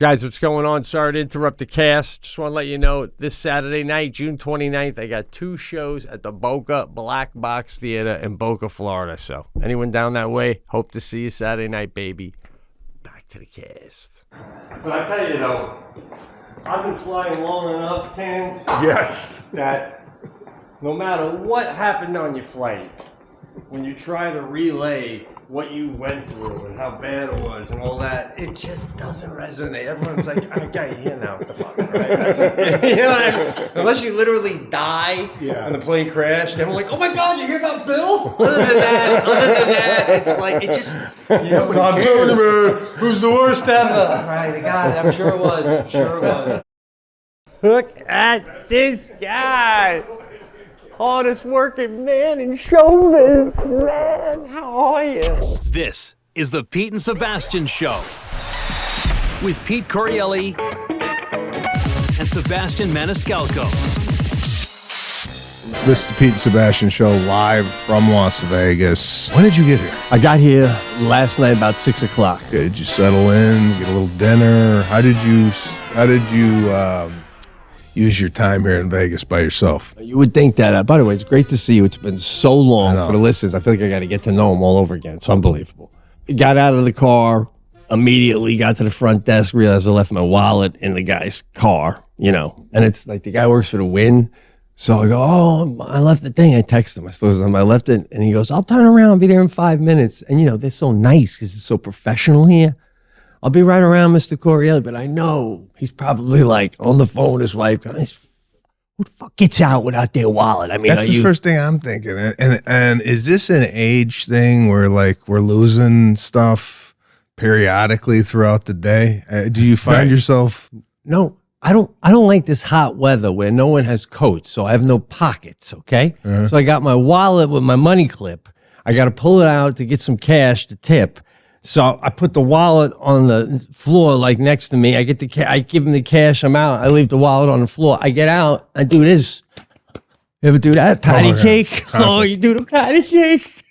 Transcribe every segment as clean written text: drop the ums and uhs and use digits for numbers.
Guys, what's going on? Sorry to interrupt the cast. Just want to let you know, this Saturday night, June 29th, I got 2 shows at the Boca Black Box Theater in Boca, Florida. So anyone down that way, hope to see you Saturday night, baby. Back to the cast. But I tell you, though, I've been flying long enough, Cans. Yes. That no matter what happened on your flight, when you try to relay what you went through and how bad it was and all that, it just doesn't resonate. Everyone's like, I got you here now, what the fuck, right? You know what I mean? Unless you literally die and the plane crashed, then we're like, oh my God, you hear about Bill? Other than that, it's like, it just, you know, I'm telling you, man, it was the worst ever. Right, God, I'm sure it was. Look at this guy. Hardest working man in showbiz, man. How are you? This is the Pete and Sebastian Show with Pete Correale and Sebastian Maniscalco. This is the Pete and Sebastian Show live from Las Vegas. When did you get here? I got here last night about 6 o'clock. Okay, did you settle in, get a little dinner? How did you use your time here in Vegas by yourself? You would think that. By the way, it's great to see you. It's been so long for the listeners. I feel like I got to get to know them all over again. It's unbelievable. Got out of the car, immediately got to the front desk, realized I left my wallet in the guy's car, you know. And it's like the guy works for the Wynn. So I go, oh, I left the thing. I text him. I left it. And he goes, I'll turn around, be there in 5 minutes. And, you know, they're so nice because it's so professional here. I'll be right around, Mr. Correale, but I know he's probably like on the phone with his wife. Who the fuck gets out without their wallet? I mean, that's the first thing I'm thinking. And is this an age thing where like we're losing stuff periodically throughout the day? Do you find yourself? No, I don't like this hot weather where no one has coats, so I have no pockets. Okay, so I got my wallet with my money clip. I got to pull it out to get some cash to tip. So I put the wallet on the floor, like next to me. I get I give him the cash. I'm out. I leave the wallet on the floor. I get out. I do this. You ever do that? Patty cake? Oh, you do the patty cake.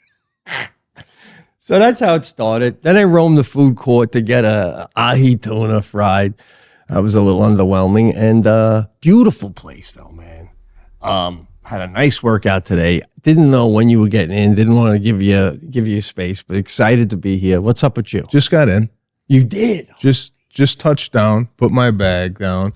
So that's how it started. Then I roamed the food court to get a ahi tuna fried. That was a little underwhelming. And beautiful place though, man. Had a nice workout today. Didn't know when you were getting in. Didn't want to give you space, but excited to be here. What's up with you? Just got in. You did? Just touched down, put my bag down,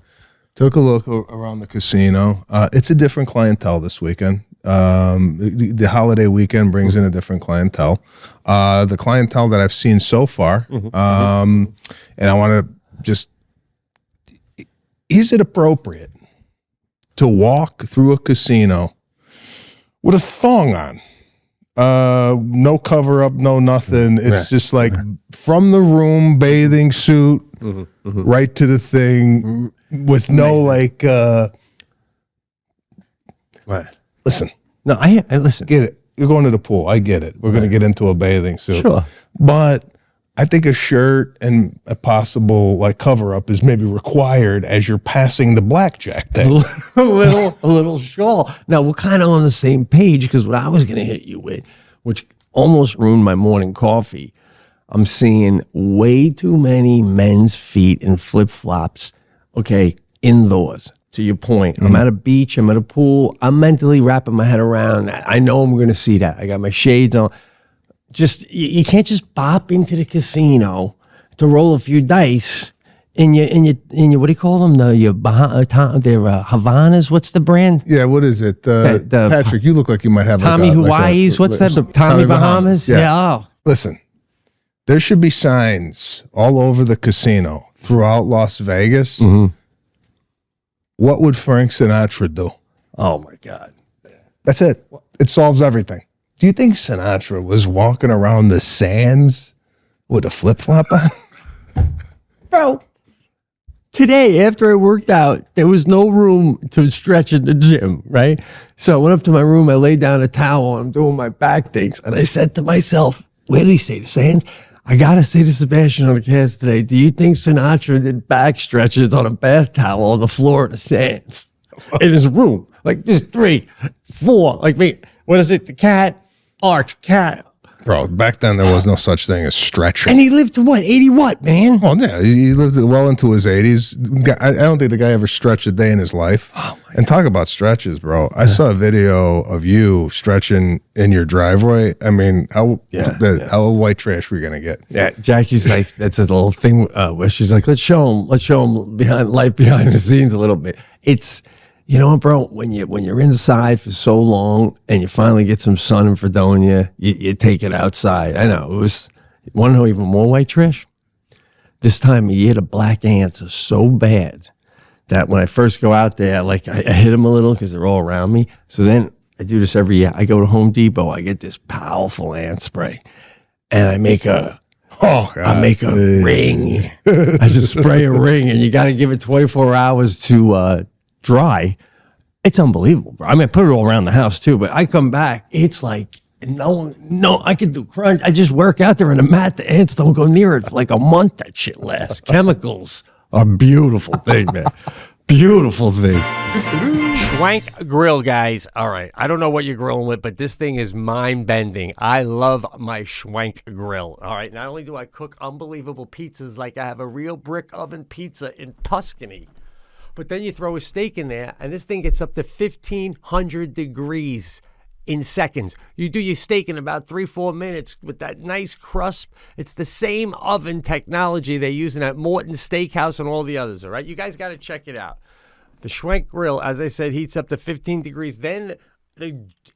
took a look around the casino. It's a different clientele this weekend. The holiday weekend brings in a different clientele. The clientele that I've seen so far, and I want to just, is it appropriate to walk through a casino with a thong on? No cover up, no nothing. It's just like from the room, bathing suit, right to the thing with no like, listen. No, I listen. Get it. You're going to the pool. I get it. We're going to get into a bathing suit. Sure. But I think a shirt and a possible like cover up is maybe required as you're passing the blackjack thing. a little shawl. Now we're kind of on the same page because what I was going to hit you with, which almost ruined my morning coffee, I'm seeing way too many men's feet in flip flops. Okay, indoors. To your point, I'm at a beach. I'm at a pool. I'm mentally wrapping my head around that. I know I'm going to see that. I got my shades on. Just you can't just bop into the casino to roll a few dice in your what do you call them? Their Havanas. What's the brand? Yeah, what is it? Patrick, you look like you might have Tommy Hawaii's. What's that? Tommy Bahamas. Yeah. Oh. Listen, there should be signs all over the casino throughout Las Vegas. What would Frank Sinatra do? Oh my God, that's it. It solves everything. Do you think Sinatra was walking around the sands with a flip-flop on? Bro, today after I worked out, there was no room to stretch in the gym, right? So I went up to my room, I laid down a towel, and I'm doing my back things, and I said to myself, where did he say the sands? I got to say to Sebastian on the cast today, do you think Sinatra did back stretches on a bath towel on the floor of the sands in his room? Like, just 3, 4, like me. What is it? The cat? Arch, cat. Bro, back then there was no such thing as stretching. And he lived to what, 80 what, man? Oh, yeah, he lived well into his 80s. I don't think the guy ever stretched a day in his life. Oh, and talk about stretches, bro. I saw a video of you stretching in your driveway. I mean, how white trash were you going to get? Yeah, Jackie's like, that's a little thing where she's like, let's show him life behind the scenes a little bit. It's, you know what, bro, when you're inside for so long and you finally get some sun in Fredonia, you take it outside. I know, you want to know even more white trash? This time of year, the black ants are so bad that when I first go out there, like I hit them a little because they're all around me. So then I do this every year. I go to Home Depot, I get this powerful ant spray, and I make a ring. I just spray a ring, and you got to give it 24 hours to dry. It's unbelievable, bro. I mean, I put it all around the house too, but I come back, it's like I can do crunch. I just work out there on a mat. The ants don't go near it for like a month. That shit lasts. Chemicals are a beautiful thing, man. Beautiful thing. Schwank grill, guys. All right. I don't know what you're grilling with, but this thing is mind-bending. I love my Schwank grill. All right. Not only do I cook unbelievable pizzas like I have a real brick oven pizza in Tuscany, but then you throw a steak in there, and this thing gets up to 1,500 degrees in seconds. You do your steak in about 3-4 minutes with that nice crust. It's the same oven technology they're using at Morton's Steakhouse and all the others, all right? You guys got to check it out. The Schwank grill, as I said, heats up to 15 degrees. Then,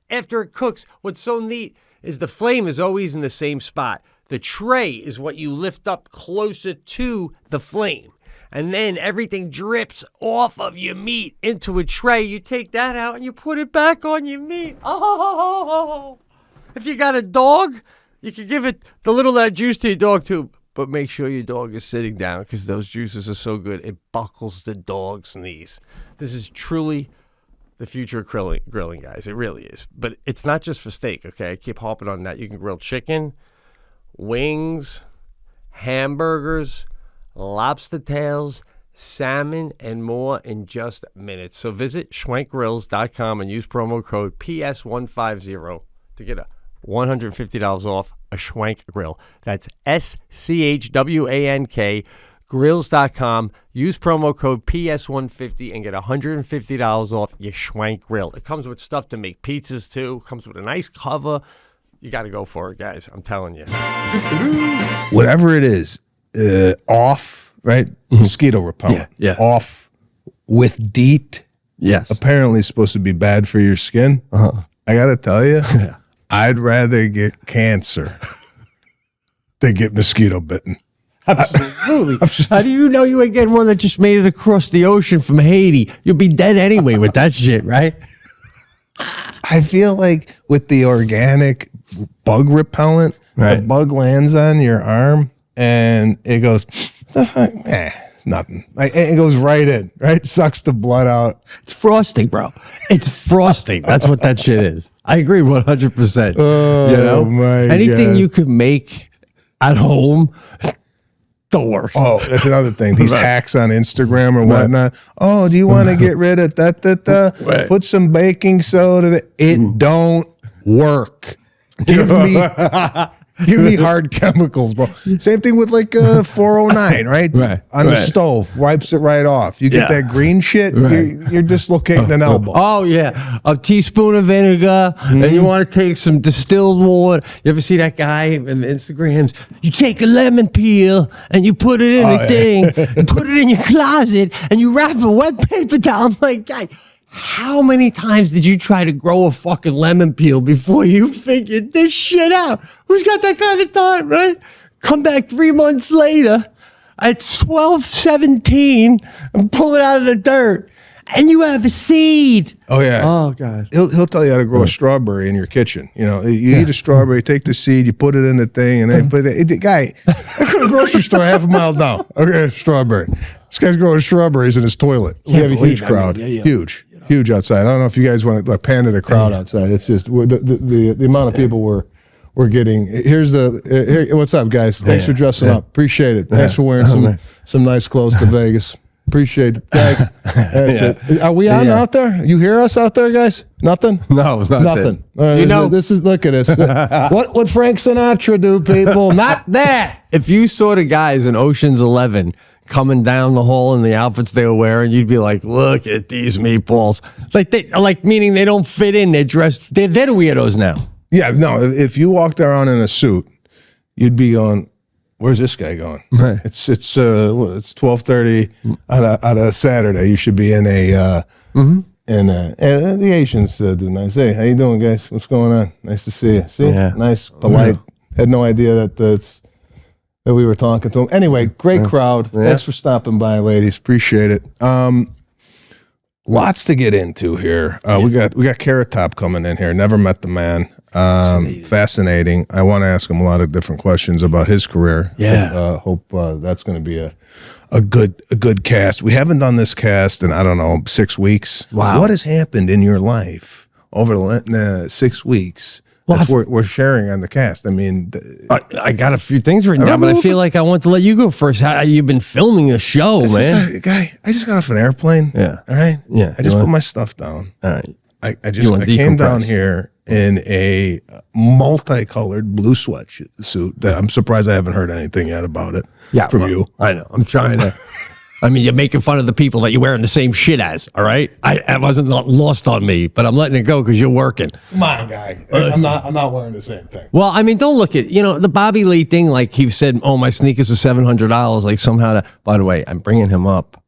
after it cooks, what's so neat is the flame is always in the same spot. The tray is what you lift up closer to the flame. And then everything drips off of your meat into a tray. You take that out and you put it back on your meat. Oh! If you got a dog, you can give it the little of that juice to your dog too. But make sure your dog is sitting down because those juices are so good. It buckles the dog's knees. This is truly the future of grilling, guys. It really is. But it's not just for steak, okay? I keep harping on that. You can grill chicken, wings, hamburgers, lobster tails, salmon, and more in just minutes. So visit schwankgrills.com and use promo code PS150 to get $150 off a Schwank grill. That's SCHWANK grills.com. Use promo code PS150 and get $150 off your Schwank grill. It comes with stuff to make pizzas too. Comes with a nice cover. You got to go for it, guys. I'm telling you. Whatever it is, off, right? Mosquito repellent. Yeah. Off with DEET. Yes. Apparently supposed to be bad for your skin. I got to tell you, I'd rather get cancer than get mosquito bitten. Absolutely. How do you know you ain't getting one that just made it across the ocean from Haiti? You'll be dead anyway with that shit, right? I feel like with the organic bug repellent, the bug lands on your arm and it goes, it's nothing. It goes right in, right? Sucks the blood out. It's frosting, bro. It's frosting. That's what that shit is. I agree 100%. Oh, you know? my Anything God. you could make at home, don't work. Oh, that's another thing. These hacks on Instagram or whatnot. Oh, do you want to get rid of that? Put some baking soda. It don't work. Give me hard chemicals, bro. Same thing with like 409, right? On the stove, wipes it right off. You get that green shit, you're dislocating an elbow. Oh, yeah. A teaspoon of vinegar, and you want to take some distilled water. You ever see that guy in the Instagrams? You take a lemon peel, and you put it in a thing, and put it in your closet, and you wrap a wet paper towel. I'm like, guy, how many times did you try to grow a fucking lemon peel before you figured this shit out? Who's got that kind of time, right? Come back 3 months later at 12:17 and pull it out of the dirt, and you have a seed. Oh, yeah. Oh, God. He'll tell you how to grow a strawberry in your kitchen. You know, you eat a strawberry, take the seed, you put it in the thing, and then put it. Guy, I go to the grocery store half a mile down. Okay, strawberry. This guy's growing strawberries in his toilet. We have a huge crowd. Huge outside. I don't know if you guys want to pan to the crowd outside. It's just the amount of people we're getting. Here's what's up, guys? Thanks for dressing up. Appreciate it. Thanks for wearing some nice clothes to Vegas. Appreciate it. Thanks. That's it. Are we on out there? You hear us out there, guys? Nothing? No, Nothing. You know, this is, look at this. What would Frank Sinatra do, people? Not that. If you saw the guys in Ocean's 11 coming down the hall in the outfits they were wearing, you'd be like, look at these meatballs. Like meaning they don't fit in. They're dressed. They're weirdos now. Yeah, no, if you walked around in a suit, you'd be going, where's this guy going? Right. It's 12:30 on a Saturday. You should be in a and the Asians do nice. Hey, how you doing, guys? What's going on? Nice to see you. See, nice, polite. Had no idea that we were talking to them. Anyway, great crowd. Thanks for stopping by, ladies. Appreciate it. Lots to get into here. We got Carrot Top coming in here. Never met the man. Fascinating. I want to ask him a lot of different questions about his career. Yeah. Hope that's going to be a good cast. We haven't done this cast in, I don't know, 6 weeks. Wow. What has happened in your life over the 6 weeks? Well, That's what we're sharing on the cast. I mean, I got a few things written down, but I feel like I want to let you go first. How you've been filming a show, man? Guy, I just got off an airplane. Yeah. All right. Yeah. I just put my stuff down. All right. I came down here in a multicolored blue sweatsuit that I'm surprised I haven't heard anything yet about it from you. I know. I'm trying to. I mean, you're making fun of the people that you're wearing the same shit as, all right? I wasn't lost on me, but I'm letting it go because you're working. Come on, guy. I'm not wearing the same thing. Well, I mean, don't look at, the Bobby Lee thing, like he said, oh, my sneakers are $700, like somehow. By the way, I'm bringing him up.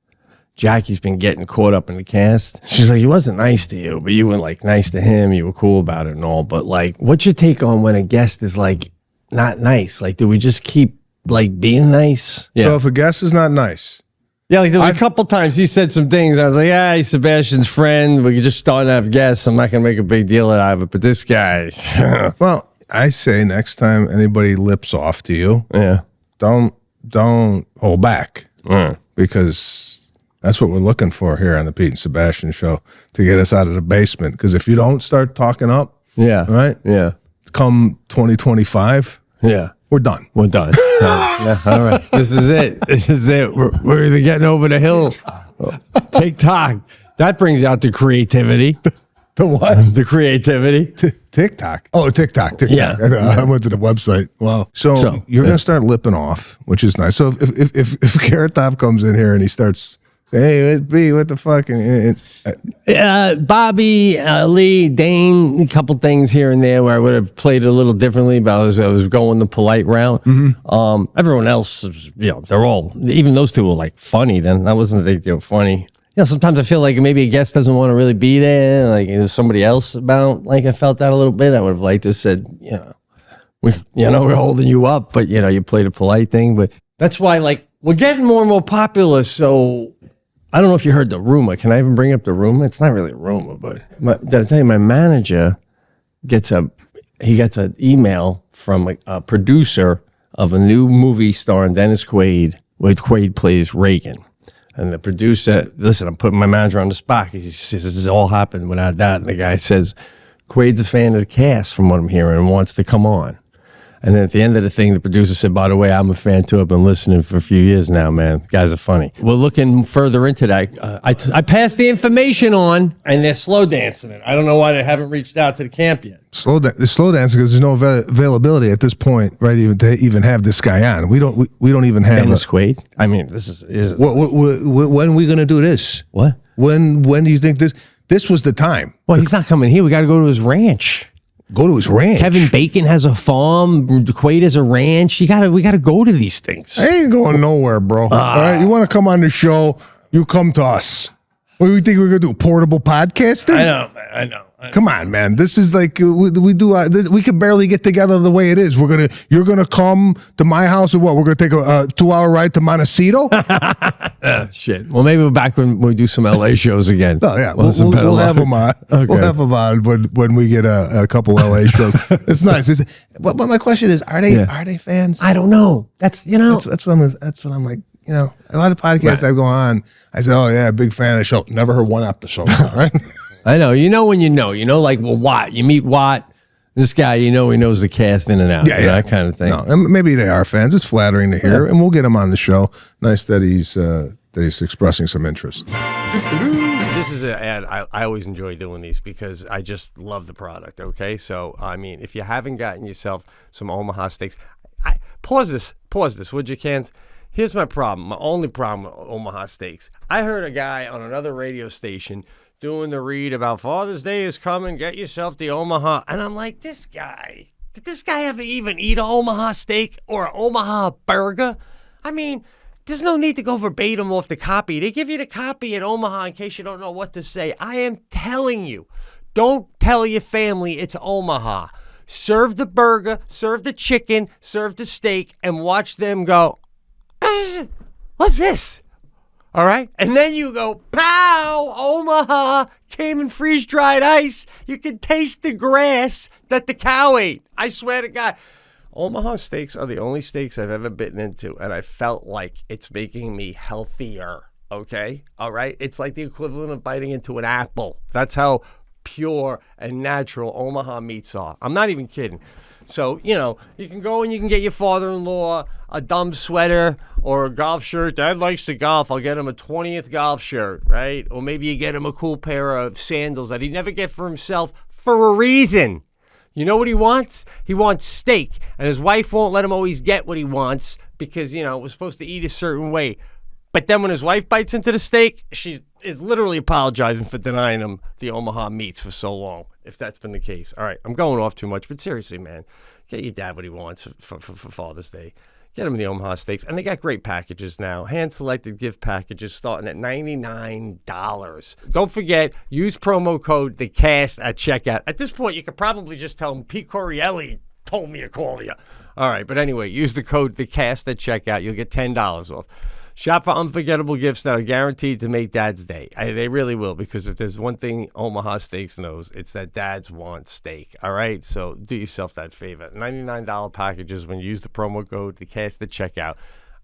Jackie's been getting caught up in the cast. She's like, he wasn't nice to you, but you were like nice to him. You were cool about it and all. But like, what's your take on when a guest is like not nice? Like, do we just keep like being nice? So if a guest is not nice. Yeah, like there was a couple times he said some things. I was like, yeah, he's Sebastian's friend. We're just starting to have guests. I'm not going to make a big deal out of it. But this guy. Well, I say next time anybody lips off to you, don't hold back. Because that's what we're looking for here on the Pete and Sebastian show, to get us out of the basement. Because if you don't start talking up, right? Yeah. Come 2025, we're done. We're done. All right. This is it. This is it. We're either getting over the hill. TikTok. That brings out the creativity. The what? The creativity. TikTok. Oh, TikTok. Yeah. I went to the website. Wow. So you're going to start lipping off, which is nice. So if Carrot Top comes in here and he starts, hey, B, what the fuck? Bobby, Lee, Dane, a couple things here and there where I would have played it a little differently, but I was going the polite route. Everyone else, they're all, even those two were like funny then. I wasn't think they were funny. Sometimes I feel like maybe a guest doesn't want to really be there. Like there's somebody else about, like I felt that a little bit. I would have liked to have said, we're holding you up, but you played a polite thing. But that's why, like, we're getting more and more popular. So I don't know if you heard the rumor. Can I even bring up the rumor? It's not really a rumor, but did I tell you my manager gets an email from a producer of a new movie starring Dennis Quaid, where Quaid plays Reagan. And the producer, listen, I'm putting my manager on the spot. He says, this has all happened without that. And the guy says, Quaid's a fan of the cast from what I'm hearing and wants to come on. And then at the end of the thing, the producer said, by the way, I'm a fan too. I've been listening for a few years now, man. Guys are funny. We're looking further into that. I passed the information on, and they're slow dancing it. I don't know why they haven't reached out to the camp yet. Slow dancing because there's no availability at this point, right? Even have this guy on. We don't even have Dennis Quaid. I mean, this is when are we going to do this? What? When do you think this was the time? Well, he's not coming here. We got to go to his ranch. Go to his ranch. Kevin Bacon has a farm. Quaid has a ranch. We got to go to these things. I ain't going nowhere, bro. All right, you want to come on the show? You come to us. What do you think we're gonna do? Portable podcasting? I know. Come on, man. This is like we do. We can barely get together the way it is. You're gonna come to my house or what? We're gonna take a 2-hour ride to Montecito. Shit. Well, maybe we're back when we do some LA shows again. Oh yeah, we'll have them on. Okay. We'll have them on when we get a couple LA shows. It's nice. But my question is, are they fans? I don't know. That's That's what I'm like. A lot of podcasts I go on. I say, oh yeah, big fan of the show. Never heard one episode. Right. I know. When you know. Like, well, Watt. You meet Watt. This guy, he knows the cast in and out. Yeah, that kind of thing. No, and maybe they are fans. It's flattering to hear, and we'll get him on the show. Nice that that he's expressing some interest. This is an ad. I always enjoy doing these because I just love the product, okay? So, I mean, if you haven't gotten yourself some Omaha Steaks, pause this, would you, cans? Here's my problem, my only problem with Omaha Steaks. I heard a guy on another radio station doing the read about Father's Day is coming, get yourself the Omaha. And I'm like, did this guy ever even eat an Omaha steak or an Omaha burger? I mean, there's no need to go verbatim off the copy. They give you the copy at Omaha in case you don't know what to say. I am telling you, don't tell your family it's Omaha. Serve the burger, serve the chicken, serve the steak, and watch them go, what's this? All right? And then you go, pow, Omaha came in freeze-dried ice. You can taste the grass that the cow ate. I swear to God. Omaha steaks are the only steaks I've ever bitten into, and I felt like it's making me healthier, okay? All right? It's like the equivalent of biting into an apple. That's how pure and natural Omaha meats are. I'm not even kidding. So, you know, you can go and you can get your father-in-law a dumb sweater or a golf shirt. Dad likes to golf. I'll get him a 20th golf shirt, right? Or maybe you get him a cool pair of sandals that he'd never get for himself for a reason. You know what he wants? He wants steak. And his wife won't let him always get what he wants because, you know, we're supposed to eat a certain way. But then when his wife bites into the steak, she is literally apologizing for denying him the Omaha meats for so long, if that's been the case. All right, I'm going off too much, but seriously, man, get your dad what he wants for Father's Day. Get him the Omaha Steaks. And they got great packages now. Hand-selected gift packages starting at $99. Don't forget, use promo code THECAST at checkout. At this point, you could probably just tell them Pete Correale told me to call you. All right, but anyway, use the code THECAST at checkout. You'll get $10 off. Shop for unforgettable gifts that are guaranteed to make Dad's day. They really will, because if there's one thing Omaha Steaks knows, it's that dads want steak. All right? So do yourself that favor. $99 packages when you use the promo code THECAST at checkout,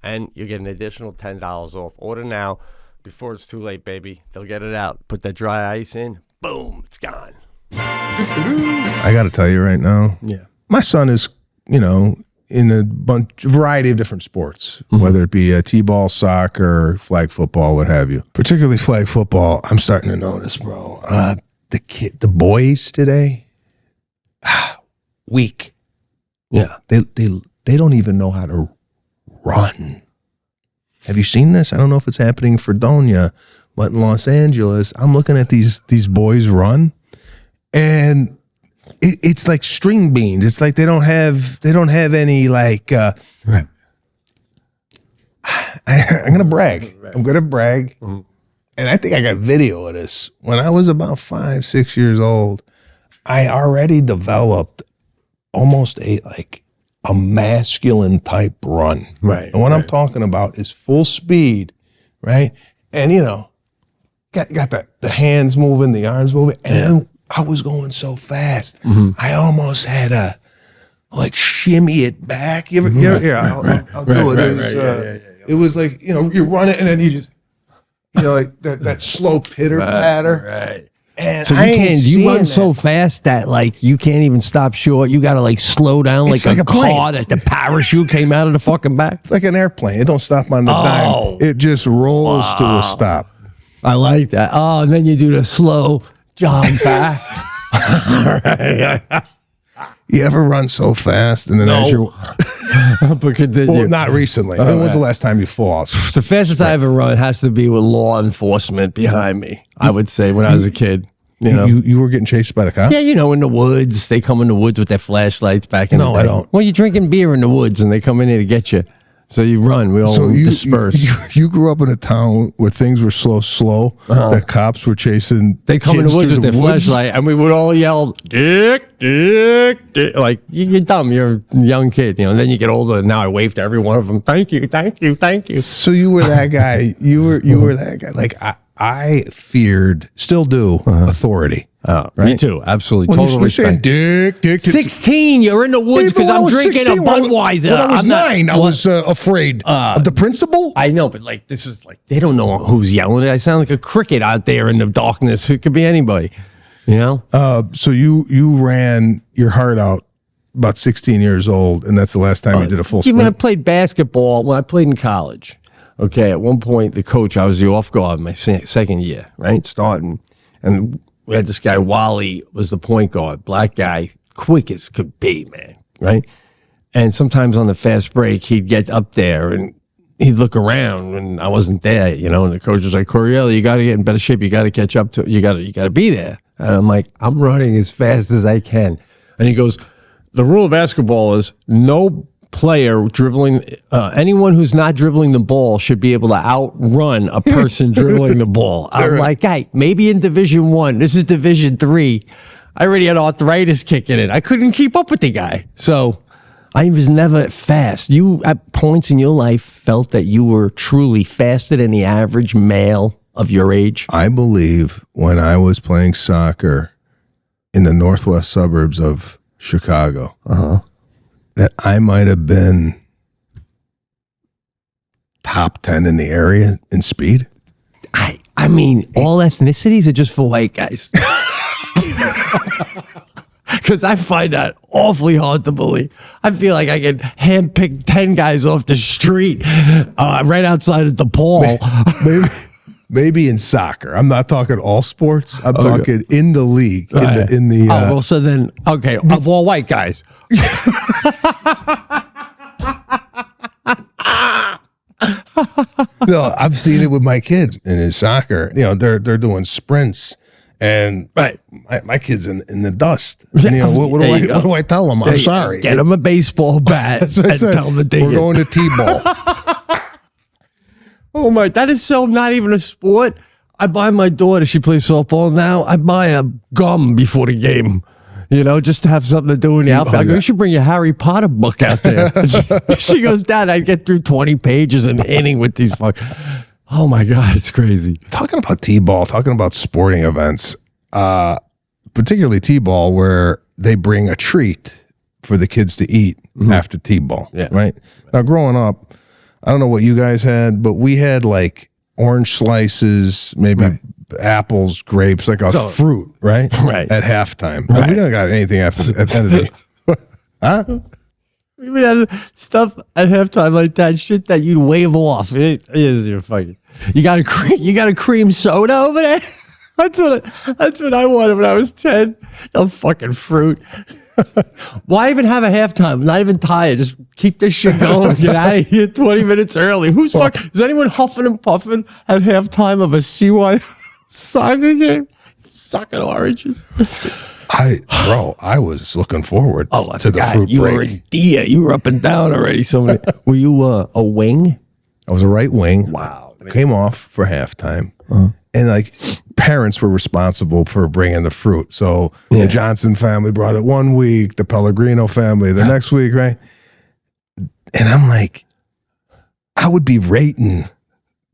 and you get an additional $10 off. Order now before it's too late, baby. They'll get it out. Put that dry ice in. Boom. It's gone. I got to tell you right now, my son is, you know, in a variety of different sports, whether it be t-ball, soccer, flag football, what have you. Particularly flag football, I'm starting to notice, bro. The boys today, weak. Yeah, they don't even know how to run. Have you seen this? I don't know if it's happening in Fredonia, but in Los Angeles, I'm looking at these boys run, and it's like string beans. It's like they don't have any like. Right. I'm gonna brag. I'm gonna brag, and I think I got video of this. When I was about 5-6 years old, I already developed almost a masculine type run. Right. And what I'm talking about is full speed, right? And you know, got the hands moving, the arms moving, and then I was going so fast. I almost had to shimmy it back. I'll do it. It was like, you know, you run it and then you just, you know, like that slow pitter patter. Right. And so you run so fast that you can't even stop short. You got to slow down like a car that the parachute came out of the fucking back. It's like an airplane. It don't stop on the dime. It just rolls to a stop. I like that. Oh, and then you do the slow jog back. You ever run so fast and then as you're but continue. Well, not recently. When's the last time you fall? The fastest I ever run has to be with law enforcement behind me. I would say when I was a kid. You know, you were getting chased by the cops? Yeah, you know, in the woods. They come in the woods with their flashlights back in the day. No, I don't. Well, you're drinking beer in the woods and they come in here to get you. So you run. We all disperse. You grew up in a town where things were slow. That cops were chasing. They come in the woods with their flashlight, and we would all yell, "Dick, Dick, Dick!" Like you're dumb. You're a young kid, you know. And then you get older, and now I wave to every one of them. Thank you, thank you, thank you. So you were that guy. You were that guy. Like I feared, still do, authority. Oh, right? Me too. Absolutely. Well, total you're saying Dick. 16, you're in the woods because I'm drinking 16, a Budweiser. When I was 9, I was afraid of the principal. I know, but this is they don't know who's yelling. I sound like a cricket out there in the darkness. It could be anybody, you know? So you ran your heart out about 16 years old, and that's the last time you did a full sprint? I played basketball when I played in college. Okay, at one point, the coach, I was the off guard my second year, right? Starting. And we had this guy, Wally, was the point guard, black guy, quick as could be, man, right? And sometimes on the fast break, he'd get up there and he'd look around and I wasn't there, you know, and the coach was like, Correale, you got to get in better shape. You got to catch up to, you got to be there. And I'm like, I'm running as fast as I can. And he goes, the rule of basketball is no player dribbling, anyone who's not dribbling the ball should be able to outrun a person dribbling the ball. I'm like, hey, maybe in Division 1, this is Division 3. I already had arthritis kicking in. I couldn't keep up with the guy. So I was never fast. You, at points in your life, felt that you were truly faster than the average male of your age? I believe when I was playing soccer in the northwest suburbs of Chicago, that I might have been top 10 in the area in speed. I mean, all ethnicities are just for white guys. Because I find that awfully hard to believe. I feel like I can handpick 10 guys off the street right outside of DePaul. Maybe in soccer. I'm not talking all sports. I'm talking in the league. In the well, so then, okay, of all white guys. No, I've seen it with my kids in soccer. You know, they're doing sprints, and my kid's in the dust. And, you know, what do I tell them? I'm sorry. Get them a baseball bat and tell them that we're going to T-ball. Oh my, that is so not even a sport. I buy my daughter, she plays softball now, I buy a gum before the game, you know, just to have something to do in the outfit. I go, you should bring your Harry Potter book out there. She goes, Dad, I'd get through 20 pages an inning with these oh my God, it's crazy. Talking about T-ball, talking about sporting events, particularly T-ball, where they bring a treat for the kids to eat after T-ball, right? Now, growing up, I don't know what you guys had, but we had like orange slices, maybe apples, grapes, like a fruit, right? Right. At halftime. Right. We didn't got anything at the end of the day. Huh? We would have stuff at halftime like that, shit that you'd wave off. It is your fucking. You got a cream soda over there? That's what I wanted when I was 10. A fucking fruit. Why even have a halftime? I'm not even tired. Just keep this shit going. Get out of here 20 minutes early. Is anyone huffing and puffing at halftime of a CY soccer game? Sucking oranges. I was looking forward to the fruit you break. You were a deer. You were up and down already. So many. Were you a wing? I was a right wing. Wow. Came off for halftime. And like parents were responsible for bringing the fruit. So the Johnson family brought it one week, the Pellegrino family the next week, right? And I'm like, I would be rating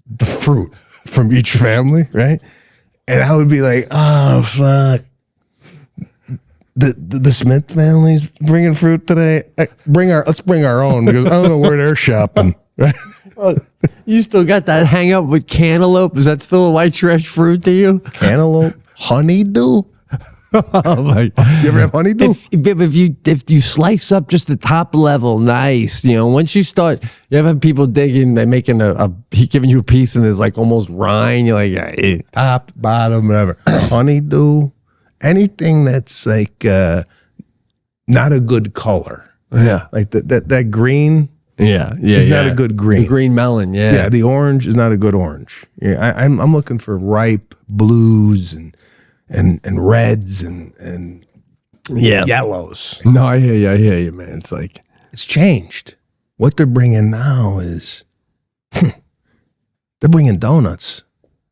the fruit from each family, right? And I would be like, oh, fuck. The Smith family's bringing fruit today. Let's bring our own because I don't know where they're shopping. Right? You still got that hang up with cantaloupe? Is that still a white trash fruit to you? Cantaloupe, honeydew. Oh my! You ever have honeydew? If you slice up just the top level, nice. You know, once you start, you ever have people digging, they're making he giving you a piece and there's like almost rind. You're like, top, bottom, whatever. Honeydew, anything that's like not a good color. Yeah, like that green. It's not a good green. The green melon, yeah. The orange is not a good orange. Yeah, I'm looking for ripe blues and reds and yellows. No, I hear you, man. It's like it's changed. What they're bringing now is they're bringing donuts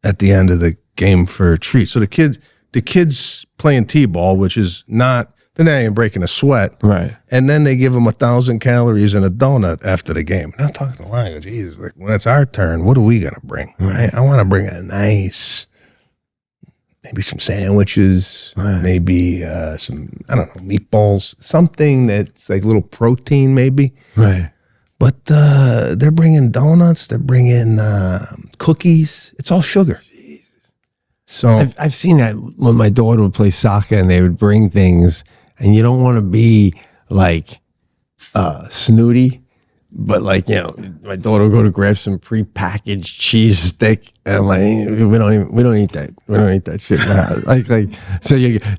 at the end of the game for a treat. So the kids playing t-ball, which is not. They're not even breaking a sweat. Right. And then they give them 1,000 calories in a donut after the game. And I'm talking to Lion. Jesus, like when it's our turn, what are we going to bring? Right. I want to bring a nice, maybe some sandwiches, maybe some, I don't know, meatballs, something that's like a little protein maybe. Right. But they're bringing donuts. They're bringing cookies. It's all sugar. Jesus. So I've seen that when my daughter would play soccer and they would bring things. And you don't want to be like snooty, But like, my daughter will go to grab some prepackaged cheese stick, and I'm like, we don't eat that. We don't eat that shit.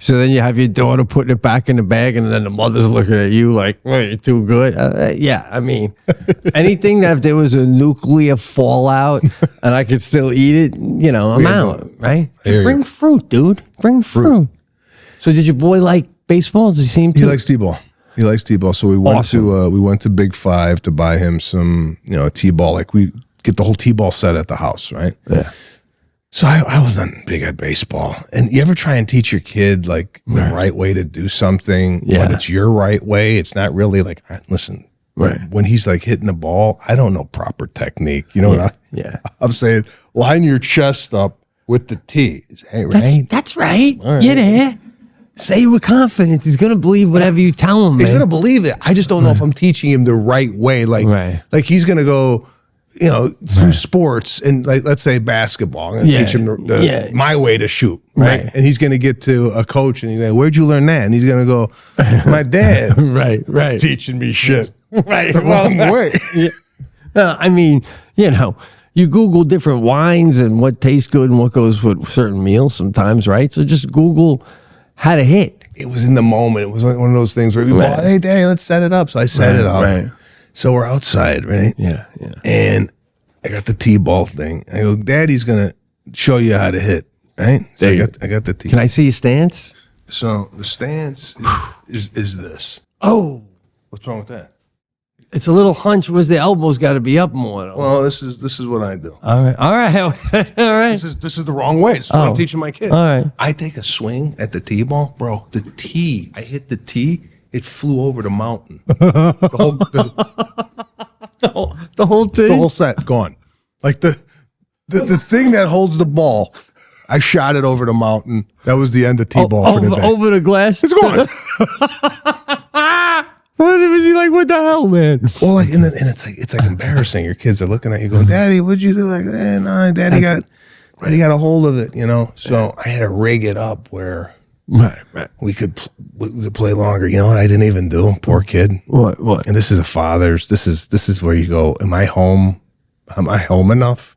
So then you have your daughter putting it back in the bag, and then the mother's looking at you like, well, you're too good. Yeah, I mean, anything that if there was a nuclear fallout and I could still eat it, I'm out, right? Bring fruit, dude. Bring fruit. So did your boy like baseball? Does he seem to? He likes T-ball. He likes T-ball. So we went to Big Five to buy him some, T-ball. Like we get the whole T-ball set at the house, right? Yeah. So I wasn't big at baseball. And you ever try and teach your kid like the right way to do something, but it's your right way? It's not really like, listen, when he's like hitting the ball, I don't know proper technique. You know what I'm saying? Line your chest up with the T. Hey, right? That's right. You're there. Say it with confidence. He's going to believe whatever you tell him, man. He's going to believe it. I just don't know if I'm teaching him the right way. Like he's going to go, through sports and like, let's say basketball. I'm going to teach him my way to shoot. Right. And he's going to get to a coach and he's like, where'd you learn that? And he's going to go, my dad. Right. Teaching me shit. Right. The wrong way. I mean, you Google different wines and what tastes good and what goes with certain meals sometimes, right? So just Google how to hit. It was in the moment. It was like one of those things where we bought, hey, Dad, let's set it up. So I set it up. Right. So we're outside, right? Yeah. And I got the T-ball thing. I go, Daddy's going to show you how to hit, right? So I got the T. Can I see your stance? So the stance is this. Oh. What's wrong with that? It's a little hunch. Was the elbows got to be up more? Though. Well, this is what I do. All right. All right. This is the wrong way. This is what I'm teaching my kid. All right. I take a swing at the T-ball, bro. The T. I hit the T. It flew over the mountain. The whole thing. The whole set gone. Like the thing that holds the ball. I shot it over the mountain. That was the end of T-ball for the day. Over the glass. It's gone. What was he like? What the hell, man? Well, like, and it's like embarrassing. Your kids are looking at you, going, "Daddy, what'd you do?" Like, no, Daddy got a hold of it, So I had to rig it up where we could play longer. You know what I didn't even do? Poor kid. What? And this is a father's. This is where you go. Am I home? Am I home enough?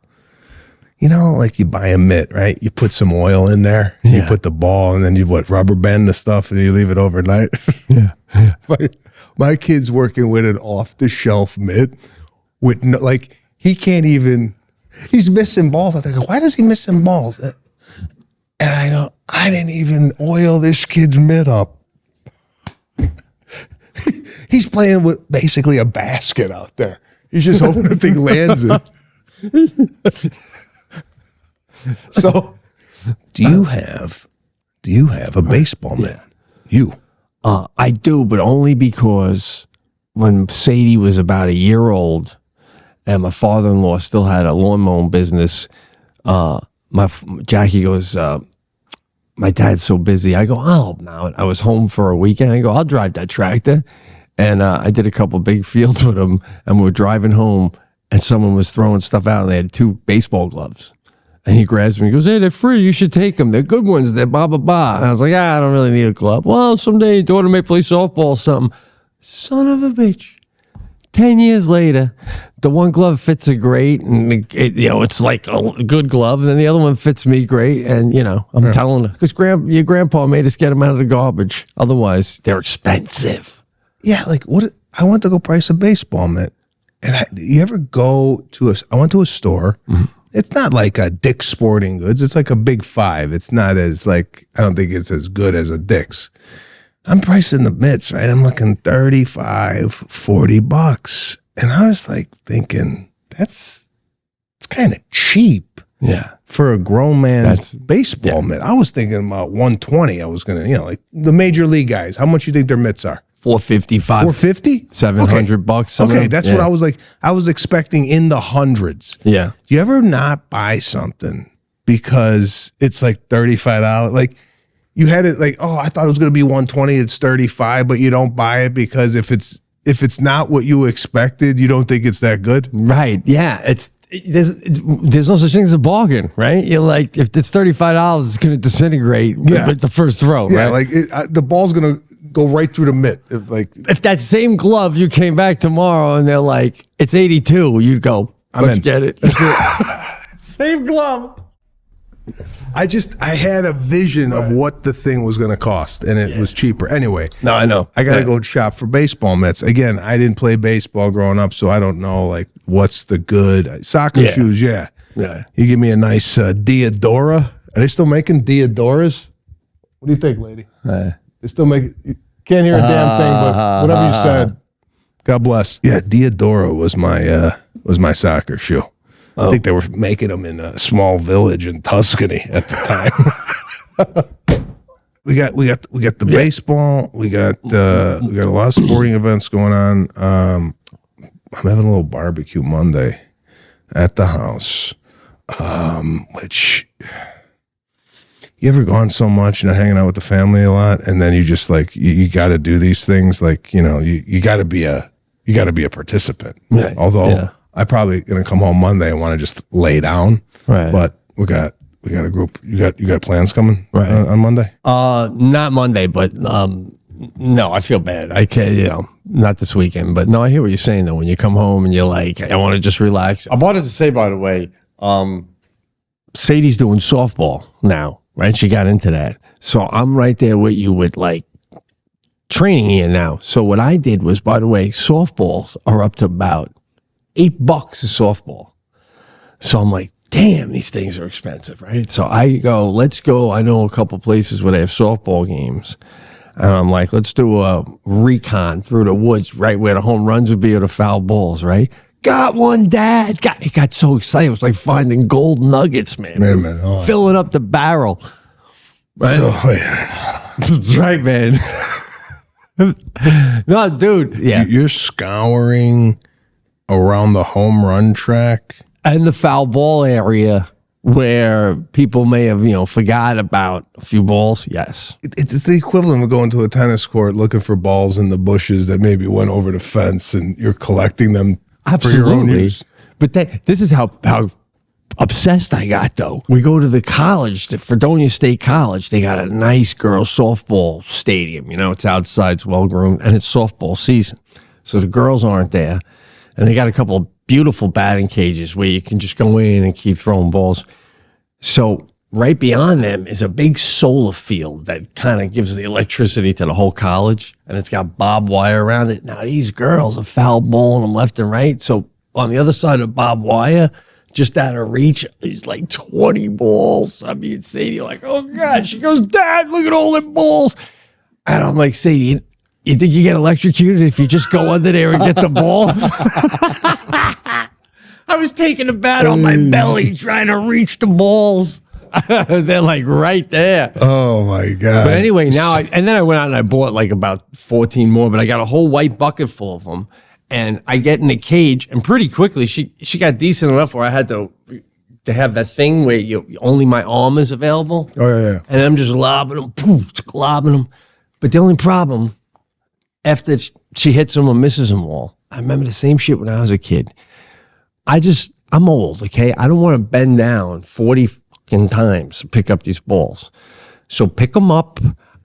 Like you buy a mitt, right? You put some oil in there, and you put the ball, and then you rubber band the stuff, and you leave it overnight. Yeah. My kid's working with an off-the-shelf mitt with he can't even. He's missing balls. I think, why does he miss some balls? And I go, I didn't even oil this kid's mitt up. He's playing with basically a basket out there. He's just hoping the thing lands it. So, do you have a baseball mitt? You. I do, but only because when Sadie was about a year old and my father-in-law still had a lawn mowing business, Jackie goes, my dad's so busy. I go, I'll help him out. I was home for a weekend. I go, I'll drive that tractor. And I did a couple big fields with him, and we were driving home, and someone was throwing stuff out, and they had 2 baseball gloves. And he grabs me and goes, hey, they're free. You should take them. They're good ones. They're blah, blah, blah. And I was like, I don't really need a glove. Well, someday your daughter may play softball or something. Son of a bitch. 10 years later, the one glove fits her great. And, it's like a good glove. And then the other one fits me great. And, I'm telling her. Because your grandpa made us get them out of the garbage. Otherwise, they're expensive. Yeah, like what? I went to go price a baseball mitt. And you ever go to I went to a store. Mm-hmm. It's not like a Dick's Sporting Goods. It's like a Big Five. It's not as I don't think it's as good as a Dick's. I'm pricing the mitts, right? I'm looking $35, $40. And I was like thinking, it's kind of cheap. Yeah. For a grown man's baseball mitt. I was thinking about $120. I was going to, like the major league guys. How much you think their mitts are? $450, $450? $700. Okay, that's what I was like. I was expecting in the hundreds. Yeah. Do you ever not buy something because it's like $35? Like you had it like, I thought it was going to be $120. It's $35, but you don't buy it because if it's not what you expected, you don't think it's that good. Right. Yeah. There's no such thing as a bargain, right? You're like, if it's $35, it's going to disintegrate with the first throw, right? Like the ball's going to go right through the mitt. If that same glove you came back tomorrow and they're like, it's 82, you'd go, let's get it. Same glove. I had a vision of what the thing was going to cost, and it was cheaper. Anyway. No, I know. I got to go shop for baseball mitts. Again, I didn't play baseball growing up, so I don't know, like, what's the good. Soccer shoes, yeah. You give me a nice Diodora. Are they still making Diodoras? What do you think, lady? They still make you can't hear a damn thing, but whatever you said. God bless. Yeah, Diodora was my soccer shoe. I think they were making them in a small village in Tuscany at the time. we got the baseball. We got a lot of sporting events going on. I'm having a little barbecue Monday at the house. Which you ever gone so much, hanging out with the family a lot, and then you just like you got to do these things, like you got to be a participant. Right. Although I probably gonna come home Monday and want to just lay down. Right. But we got a group. You got plans coming on Monday? Not Monday, but no, I feel bad. I can't, not this weekend. But no, I hear what you're saying though. When you come home and you're like, I want to just relax. I wanted to say, by the way, Sadie's doing softball now, right? She got into that. So I'm right there with you with like training here now. So what I did was, by the way, softballs are up to about $8 a softball. So I'm like, damn, these things are expensive, right? So I go, let's go. I know a couple places where they have softball games. And I'm like, let's do a recon through the woods, right where the home runs would be or the foul balls, right? Got one, Dad. It got so excited. It was like finding gold nuggets, man. Filling up the barrel. Right? That's right, man. No, dude. Yeah. You're scouring around the home run track and the foul ball area where people may have, forgot about a few balls. Yes. It's the equivalent of going to a tennis court looking for balls in the bushes that maybe went over the fence, and you're collecting them for your own use. But this is how obsessed I got, though. We go to the college, the Fredonia State College. They got a nice girls softball stadium. It's outside, it's well-groomed, and it's softball season. So the girls aren't there. And they got a couple of beautiful batting cages where you can just go in and keep throwing balls. So right beyond them is a big solar field that kind of gives the electricity to the whole college. And it's got barbed wire around it. Now, these girls are foul balling them left and right. So on the other side of barbed wire, just out of reach, is like 20 balls. I mean, Sadie like, oh, God. She goes, Dad, look at all them balls. And I'm like, Sadie, you think you get electrocuted if you just go under there and get the ball? I was taking a bat on my belly trying to reach the balls. They're like right there. Oh my God. But anyway, and then I went out and I bought like about 14 more, but I got a whole white bucket full of them. And I get in the cage, and pretty quickly she got decent enough where I had to have that thing where only my arm is available. Oh yeah. And I'm just lobbing them, lobbing them. But the only problem, after she hits them or misses them all, I remember the same shit when I was a kid. I'm old, okay? I don't want to bend down 40 fucking times to pick up these balls. So pick them up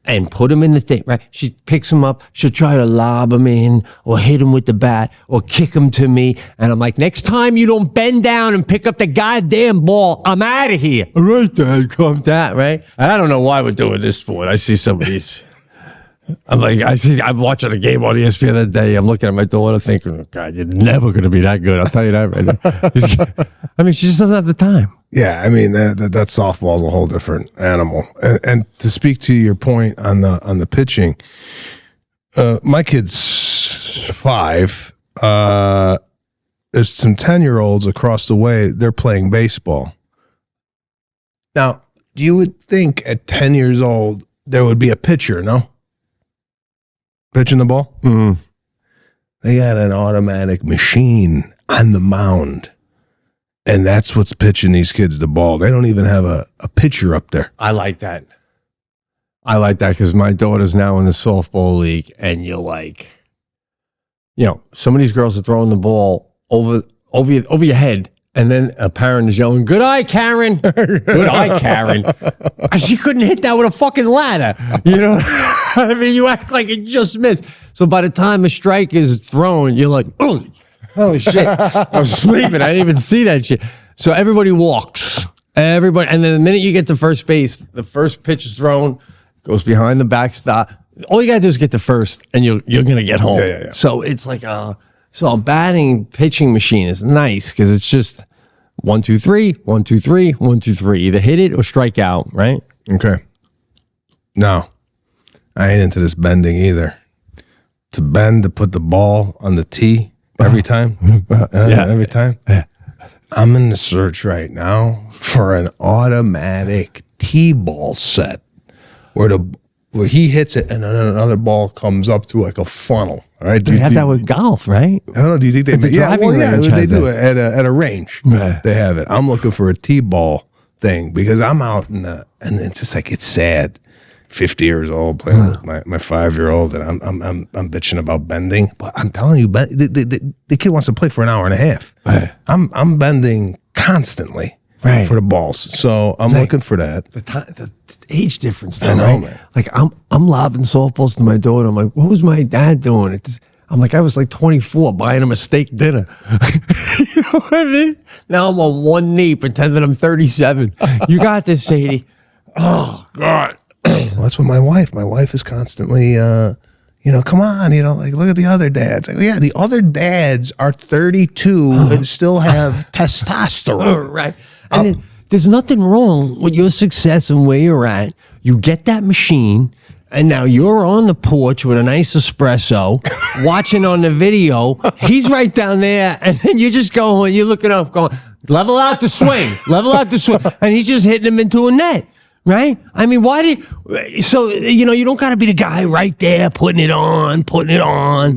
and put them in the thing, right? She picks them up. She'll try to lob them in or hit them with the bat or kick them to me. And I'm like, next time you don't bend down and pick up the goddamn ball, I'm out of here. All right, Dad, calm down, right? And I don't know why we're doing this sport. I see some of these. I'm like, I'm watching a game on ESPN the other day. I'm looking at my daughter thinking, oh, God, you're never going to be that good. I'll tell you that right now. I mean, she just doesn't have the time. Yeah, I mean, that softball is a whole different animal. And to speak to your point on the pitching, my kid's 5. There's some 10-year-olds across the way. They're playing baseball. Now, you would think at 10 years old, there would be a pitcher, no? Pitching the ball? Mm-hmm. They got an automatic machine on the mound. And that's what's pitching these kids the ball. They don't even have a pitcher up there. I like that. Because my daughter's now in the softball league, and you're like, some of these girls are throwing the ball over your head, and then a parent is yelling, "Good eye, Karen! Good eye, Karen!" She couldn't hit that with a fucking ladder, I mean, you act like it just missed. So by the time a strike is thrown, you're like, oh shit. I was sleeping. I didn't even see that shit. So everybody walks. Everybody. And then the minute you get to first base, the first pitch is thrown, goes behind the backstop. All you got to do is get to first, and you're going to get home. Yeah. So it's like a batting pitching machine is nice because it's just 1, 2, 3, 1, 2, 3, 1, 2, 3. Either hit it or strike out, right? Okay. No, I ain't into this bending either. To bend, to put the ball on the tee every time. Every time. Yeah. I'm in the search right now for an automatic tee ball set where he hits it and then another ball comes up through like a funnel. All right. They have that with golf, right? I don't know. Do you think they? The driving range they has do it at a range. Right. They have it. I'm looking for a t-ball thing because I'm out and it's just like it's sad. 50 years old playing with my 5-year-old, and I'm bitching about bending. But I'm telling you, the kid wants to play for an hour and a half. Right. I'm bending constantly for the balls, so I'm looking for that. The age difference, though, I know, right? man. Like I'm lobbing softballs to my daughter. I'm like, what was my dad doing? I'm like, I was like 24 buying him a steak dinner. You know what I mean? Now I'm on one knee pretending I'm 37. You got this, Sadie. Oh God. Well, that's what my wife is constantly, come on, like look at the other dads. Like, yeah, the other dads are 32 and still have testosterone. Right. And then, there's nothing wrong with your success and where you're at. You get that machine, and now you're on the porch with a nice espresso, watching on the video. He's right down there, and then you're just going, you're looking up, going, level out the swing, and he's just hitting him into a net. Right? I mean, you don't got to be the guy right there putting it on.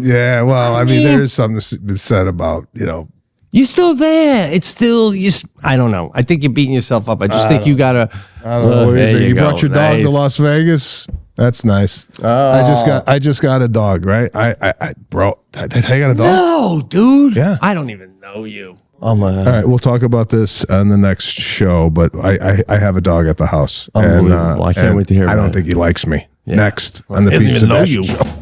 Yeah, well, I mean, there is something to be said about, You're still there. It's still, I don't know. I think you're beating yourself up. I just think you got to. I don't know. What do you think? You brought your dog to Las Vegas? That's nice. I just got a dog, right? Bro, did I tell you I got a dog? No, dude. Yeah. I don't even know you. Oh my. All right, we'll talk about this on the next show, but I have a dog at the house. And Unbelievable. I can't wait to hear I about don't it. think he likes me. Yeah. Next on the He doesn't Pizza even know Sebastian you. Show.